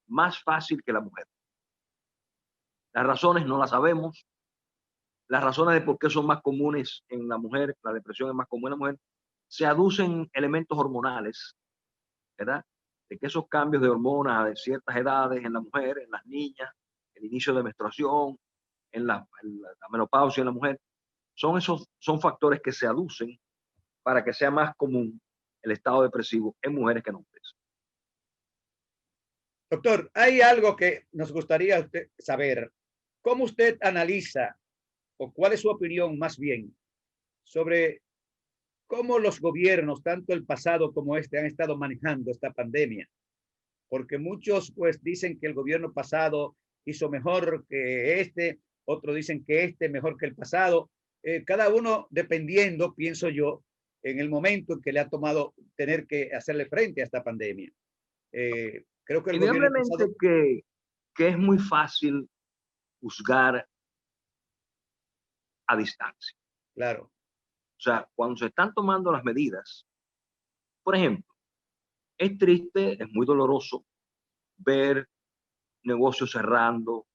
más fácil que la mujer. Las razones no las sabemos. Las razones de por qué son más comunes en la mujer, la depresión es más común en la mujer, se aducen elementos hormonales, ¿verdad? De que esos cambios de hormonas de ciertas edades en la mujer, en las niñas, el inicio de menstruación, en la menopausia en la mujer, son factores que se aducen para que sea más común el estado depresivo en mujeres que en hombres. Doctor, hay algo que nos gustaría saber. ¿Cómo usted analiza o cuál es su opinión más bien sobre cómo los gobiernos, tanto el pasado como este, han estado manejando esta pandemia? Porque muchos pues dicen que el gobierno pasado hizo mejor que este, otros dicen que este mejor que el pasado. Cada uno dependiendo, pienso yo, en el momento en que le ha tomado tener que hacerle frente a esta pandemia. Creo que el gobierno Indudablemente pasado, que es muy fácil juzgar a distancia. claro, O sea, cuando se están tomando las medidas, por ejemplo, es triste, es muy doloroso ver negocios cerrando,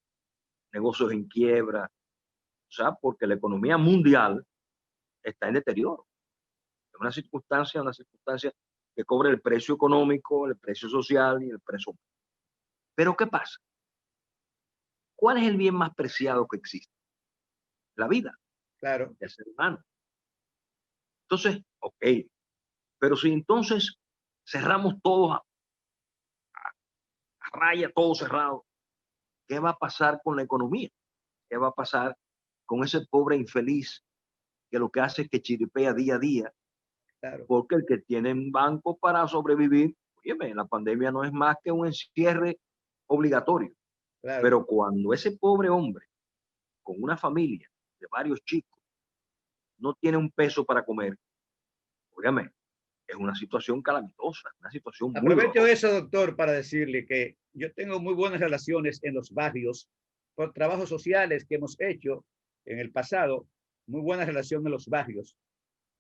negocios en quiebra, o sea, porque la economía mundial está en deterioro. Es una circunstancia que cobra el precio económico, el precio social y el precio humano. Pero ¿qué pasa? ¿Cuál es el bien más preciado que existe? La vida claro, del ser humano. Entonces, ok, pero si entonces cerramos todos a raya, todo cerrado, ¿qué va a pasar con la economía? ¿Qué va a pasar con ese pobre infeliz que lo que hace es que chiripea día a día? claro, Porque el que tiene un banco para sobrevivir, oye, la pandemia no es más que un encierre obligatorio. claro. Pero cuando ese pobre hombre con una familia de varios chicos no tiene un peso para comer, óigame, es una situación calamitosa, una situación muy Aprovecho dolorosa. eso, doctor, para decirle que yo tengo muy buenas relaciones en los barrios por trabajos sociales que hemos hecho en el pasado, muy buena relación en los barrios.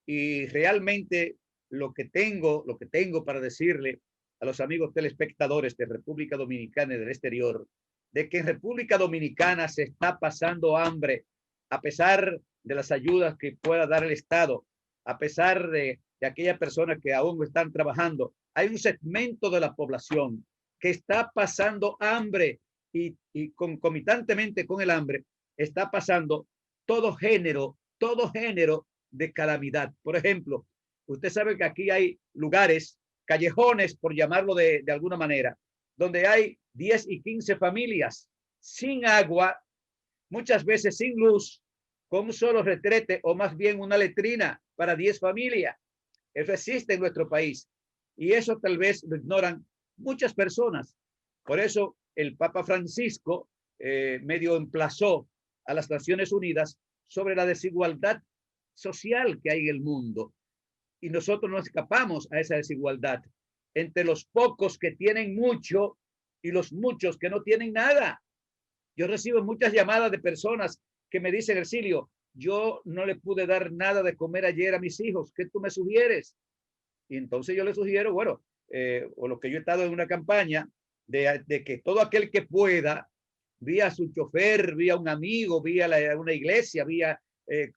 Y realmente lo que tengo para decirle a los amigos telespectadores de República Dominicana y del exterior, de que en República Dominicana se está pasando hambre, a pesar de las ayudas que pueda dar el Estado, a pesar de aquellas personas que aún están trabajando. Hay un segmento de la población que está pasando hambre y concomitantemente con el hambre está pasando todo género de calamidad. Por ejemplo, usted sabe que aquí hay lugares, callejones, por llamarlo de alguna manera, donde hay 10 y 15 familias sin agua, muchas veces sin luz, con un solo retrete o más bien una letrina para 10 familias. Eso existe en nuestro país y eso tal vez lo ignoran muchas personas. Por eso el Papa Francisco medio emplazó a las Naciones Unidas sobre la desigualdad social que hay en el mundo. Y nosotros no escapamos a esa desigualdad entre los pocos que tienen mucho y los muchos que no tienen nada. Yo recibo muchas llamadas de personas que me dicen, Ercilio, yo no le pude dar nada de comer ayer a mis hijos, ¿qué tú me sugieres? Y entonces yo le sugiero, bueno, o lo que yo he estado en una campaña de que todo aquel que pueda, vía su chofer, vía un amigo, vía una iglesia, vía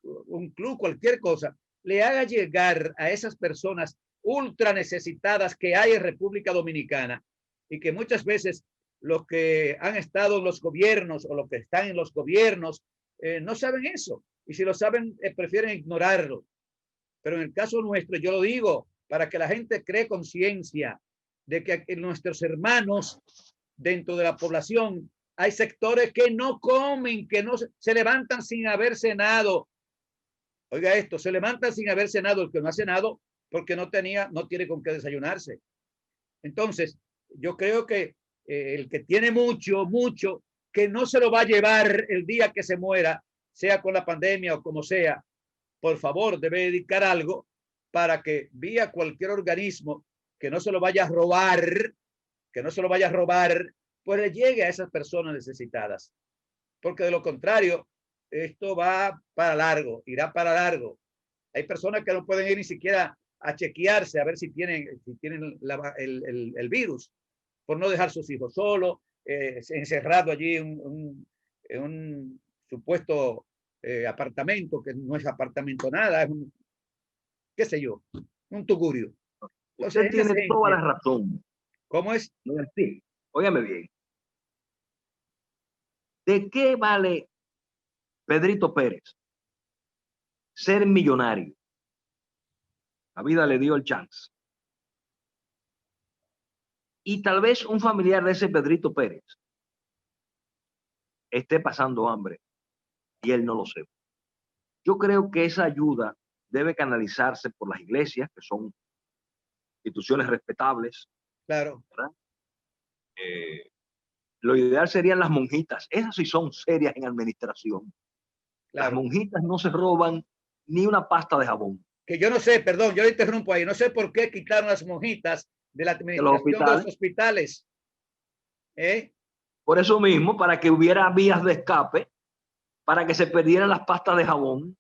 un club, cualquier cosa, le haga llegar a esas personas ultra necesitadas que hay en República Dominicana y que muchas veces los que han estado en los gobiernos o los que están en los gobiernos no saben eso. Y si lo saben, prefieren ignorarlo. Pero en el caso nuestro, yo lo digo, para que la gente cree conciencia de que nuestros hermanos dentro de la población hay sectores que no comen, que no se levantan sin haber cenado. Oiga esto, se levantan sin haber cenado el que no ha cenado porque no tiene con qué desayunarse. Entonces, yo creo que el que tiene mucho, que no se lo va a llevar el día que se muera, sea con la pandemia o como sea, por favor, debe dedicar algo para que vía cualquier organismo que no se lo vaya a robar, que no se lo vaya a robar pues le llegue a esas personas necesitadas. Porque de lo contrario, esto va para largo, irá para largo. Hay personas que no pueden ir ni siquiera a chequearse a ver si tienen el virus, por no dejar sus hijos solos, encerrado allí en un supuesto apartamento, que no es apartamento nada, es un, qué sé yo, un tugurio. Usted Entonces, esa tiene toda gente, la razón. ¿cómo es? No es así. Óigame bien. ¿De qué vale Pedrito Pérez ser millonario? La vida le dio el chance. Y tal vez un familiar de ese Pedrito Pérez esté pasando hambre y él no lo sepa. Yo creo que esa ayuda debe canalizarse por las iglesias, que son instituciones respetables, Claro, ¿verdad? Lo ideal serían las monjitas. Esas sí son serias en administración. Las claro. monjitas no se roban ni una pasta de jabón Que yo no sé, perdón, yo le interrumpo ahí, no sé por qué quitaron las monjitas de la de los administración de los hospitales. hospitales. ¿Eh? Por eso mismo, para que hubiera vías de escape, para que se perdieran las pastas de jabón.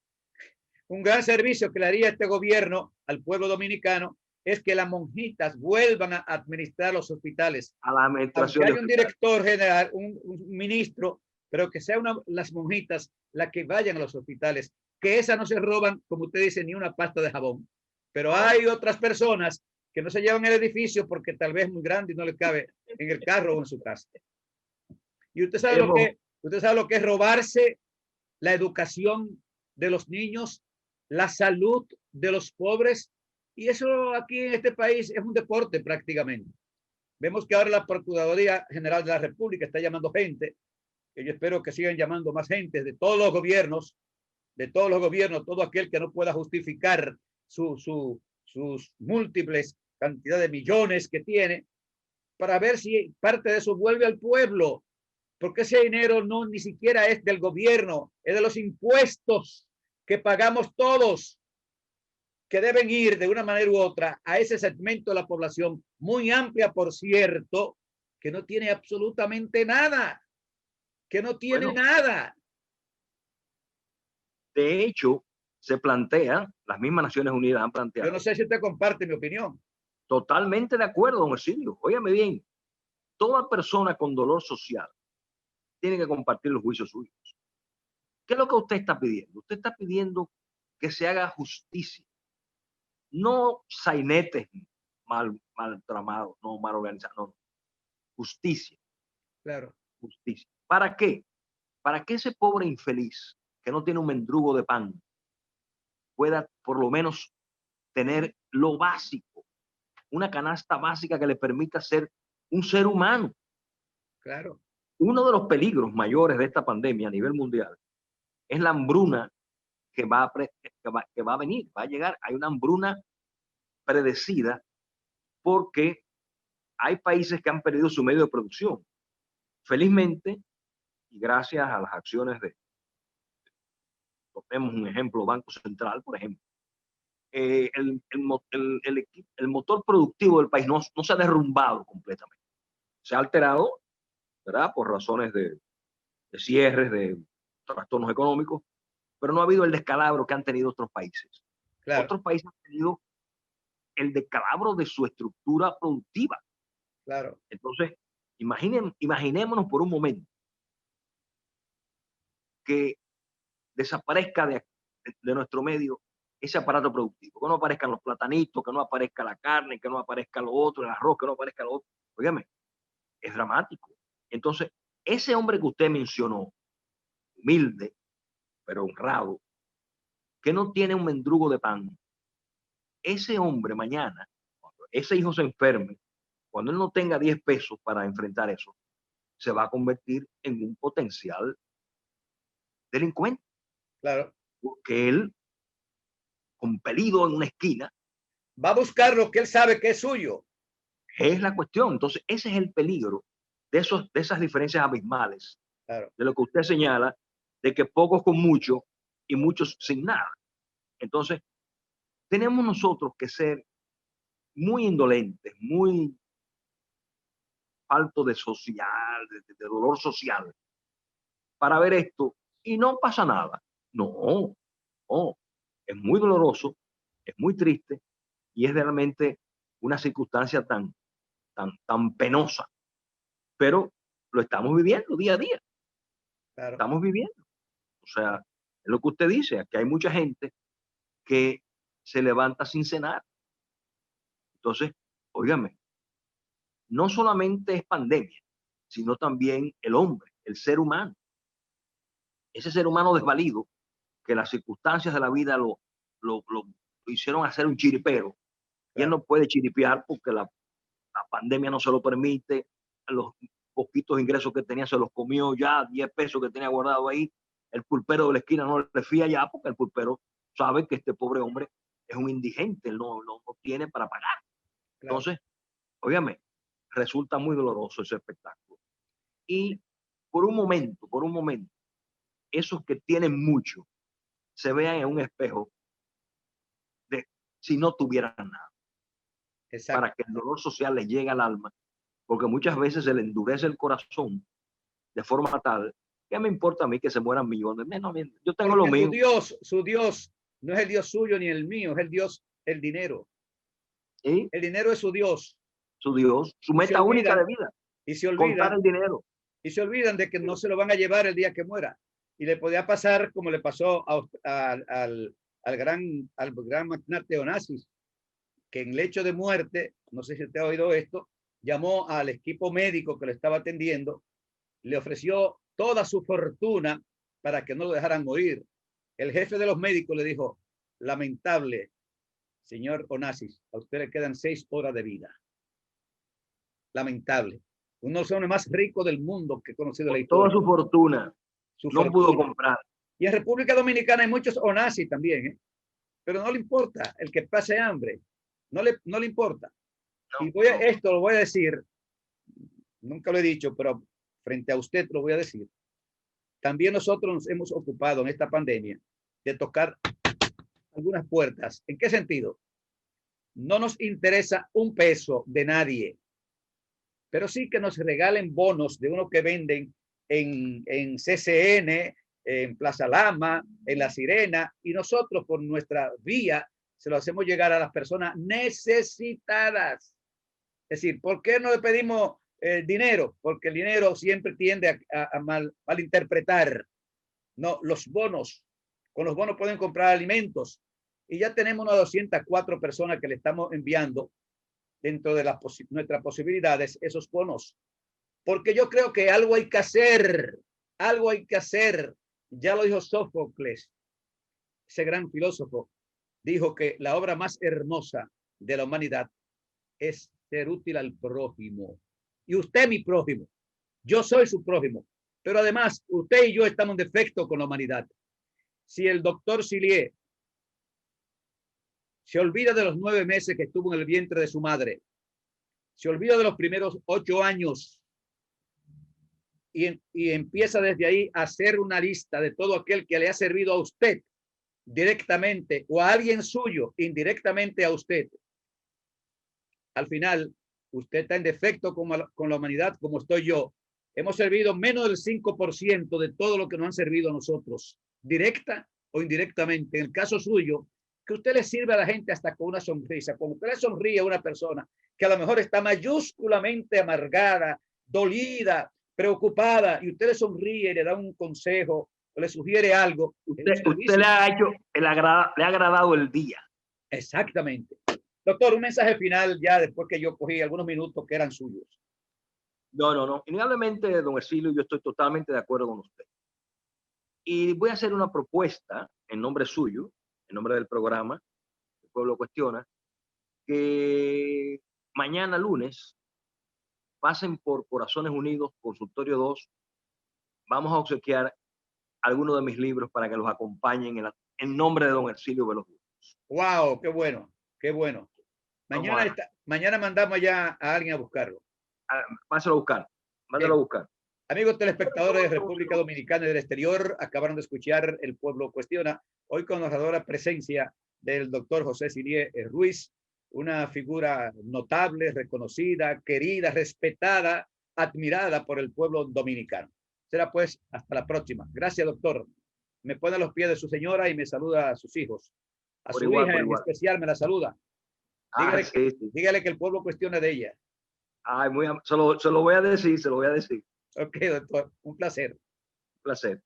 Un gran servicio que le haría este gobierno al pueblo dominicano es que las monjitas vuelvan a administrar los hospitales. A la Aunque administración de haya un hospitales. director general, un ministro, pero que sean las monjitas las que vayan a los hospitales, que esas no se roban, como usted dice, ni una pasta de jabón. Pero No, hay otras personas que no se llevan el edificio porque tal vez es muy grande y no le cabe en el carro o en su casa. Y hemos, usted sabe lo que es robarse la educación de los niños, la salud de los pobres. Y eso aquí en este país es un deporte prácticamente. Vemos que ahora la Procuraduría General de la República está llamando gente, que yo espero que sigan llamando más gente de todos los gobiernos, todo aquel que no pueda justificar sus múltiples cantidades de millones que tiene, para ver si parte de eso vuelve al pueblo, porque ese dinero no ni siquiera es del gobierno, es de los impuestos que pagamos todos, que deben ir de una manera u otra a ese segmento de la población muy amplia, por cierto, que no tiene absolutamente nada, que no tiene bueno, nada. de hecho, se plantea, las mismas Naciones Unidas han Yo no planteado, sé si usted comparte mi opinión. totalmente de acuerdo, don Exilio. Óyame bien, toda persona con dolor social tiene que compartir los juicios suyos. ¿Qué es lo que usted está pidiendo? Usted está pidiendo que se haga justicia, no sainetes mal tramados, no mal organizados, no. Justicia, Claro, justicia. ¿Para qué? Para que ese pobre infeliz que no tiene un mendrugo de pan pueda por lo menos tener lo básico, una canasta básica que le permita ser un ser humano. claro, Uno de los peligros mayores de esta pandemia a nivel mundial es la hambruna que va a venir, va a llegar. Hay una hambruna predecida porque hay países que han perdido su medio de producción. Felizmente, y gracias a las acciones de, tomemos un ejemplo, Banco Central, por ejemplo, el motor productivo del país no se ha derrumbado completamente. Se ha alterado, ¿verdad? Por razones de cierres, de trastornos económicos, pero no ha habido el descalabro que han tenido otros países. claro, Otros países han tenido el descalabro de su estructura productiva. claro. Entonces, imaginémonos por un momento que desaparezca de nuestro medio ese aparato productivo, que no aparezcan los platanitos, que no aparezca la carne, que no aparezca lo otro, el arroz, que no aparezca lo otro. Óigame, es dramático. Entonces, ese hombre que usted mencionó, humilde, pero honrado, que no tiene un mendrugo de pan, ese hombre mañana, cuando ese hijo se enferme, cuando él no tenga 10 pesos para enfrentar eso, se va a convertir en un potencial delincuente, Claro. porque él, compelido en una esquina, Va a buscar lo que él sabe que es suyo. es la cuestión. Entonces, ese es el peligro de esas diferencias abismales, Claro, de lo que usted señala, de que pocos con mucho y muchos sin nada. Entonces, tenemos nosotros que ser muy indolentes, muy asfalto de social, de dolor social, para ver esto y no pasa nada. No, no, es muy doloroso, es muy triste y es realmente una circunstancia tan penosa, pero lo estamos viviendo día a día, Claro. estamos viviendo. O sea, es lo que usted dice, que hay mucha gente que se levanta sin cenar. Entonces, óigame, no solamente es pandemia, sino también el hombre, el ser humano. Ese ser humano desvalido, que las circunstancias de la vida lo hicieron hacer un chiripero, y él Claro. no puede chiripear porque la pandemia no se lo permite, los poquitos ingresos que tenía se los comió ya, 10 pesos que tenía guardado ahí, el pulpero de la esquina no le fía ya porque el pulpero sabe que este pobre hombre es un indigente, él no tiene para pagar. Claro. Entonces, óigame, resulta muy doloroso ese espectáculo. Y por un momento, esos que tienen mucho se vean en un espejo de si no tuvieran nada, Exacto. para que el dolor social les llegue al alma, porque muchas veces se le endurece el corazón de forma tal que me importa a mí que se mueran millones. No, yo tengo lo Porque mío. su Dios, no es el Dios suyo ni el mío, es el Dios, el dinero. Y El dinero es su Dios. su Dios, su Y se meta única de olvidan, vida, y se contar olvidan, el dinero. y se olvidan de que no se lo van a llevar el día que muera. Y le podía pasar como le pasó al gran magnate Onassis, que en lecho de muerte, no sé si usted ha oído esto, llamó al equipo médico que lo estaba atendiendo, le ofreció toda su fortuna para que no lo dejaran morir. El jefe de los médicos le dijo, lamentable, señor Onassis, a usted le quedan 6 horas de vida. Lamentable. Uno de los hombres más ricos del mundo que he conocido en la Con toda historia. su fortuna, Su no pudo fortuna. comprar. Y en República Dominicana hay muchos Onassis también, ¿eh? Pero no le importa el que pase hambre. No le importa. Y esto lo voy a decir, nunca lo he dicho, pero frente a usted lo voy a decir. También nosotros nos hemos ocupado en esta pandemia de tocar algunas puertas. ¿En qué sentido? No nos interesa un peso de nadie, pero sí que nos regalen bonos de uno que venden en CCN, en Plaza Lama, en La Sirena, y nosotros por nuestra vía se lo hacemos llegar a las personas necesitadas. Es decir, ¿por qué no le pedimos dinero? Porque el dinero siempre tiende a malinterpretar. No, los bonos. Con los bonos pueden comprar alimentos. Y ya tenemos unas 204 personas que le estamos enviando dentro de nuestras posibilidades esos bonos. Porque yo creo que algo hay que hacer. Algo hay que hacer. Ya lo dijo Sófocles, ese gran filósofo. Dijo que la obra más hermosa de la humanidad es ser útil al prójimo. Y usted es mi prójimo. Yo soy su prójimo. Pero además, usted y yo estamos en defecto con la humanidad. Si el doctor Sillier se olvida de los 9 meses que estuvo en el vientre de su madre, se olvida de los primeros 8 años y empieza desde ahí a hacer una lista de todo aquel que le ha servido a usted directamente o a alguien suyo indirectamente a usted, al final usted está en defecto con la humanidad como estoy yo. Hemos servido menos del 5% de todo lo que nos han servido a nosotros, directa o indirectamente. En el caso suyo, que usted le sirve a la gente hasta con una sonrisa. Cuando usted le sonríe a una persona que a lo mejor está mayúsculamente amargada, dolida, preocupada, y usted le sonríe y le da un consejo o le sugiere algo, Usted le ha hecho, le ha agradado el día. Exactamente. Doctor, un mensaje final ya después que yo cogí algunos minutos que eran suyos. No. Indudablemente, don Ercilio, yo estoy totalmente de acuerdo con usted. Y voy a hacer una propuesta en nombre suyo, en nombre del programa, El Pueblo Cuestiona, que mañana lunes pasen por Corazones Unidos, Consultorio 2. Vamos a obsequiar algunos de mis libros para que los acompañen en nombre de don Ercilio Veloz. ¡Wow! ¡Qué bueno! ¡Qué bueno! Vamos Mañana mandamos ya a alguien a buscarlo. Pásalo a buscar. Mándalo a Bien. buscar. Amigos telespectadores de República Dominicana y del exterior, acabaron de escuchar El Pueblo Cuestiona, hoy con honradora presencia del doctor José Sillier Ruiz, una figura notable, reconocida, querida, respetada admirada por el pueblo dominicano. Será pues hasta la próxima. Gracias, doctor. Me pone a los pies de su señora y me saluda a sus hijos. A Por su igual, hija por en igual. especial me la saluda. Ah, Dígale, sí, sí. dígale que el pueblo cuestione de ella. Ay, se lo voy a decir, se lo voy a decir. Ok, doctor, un placer. Un placer.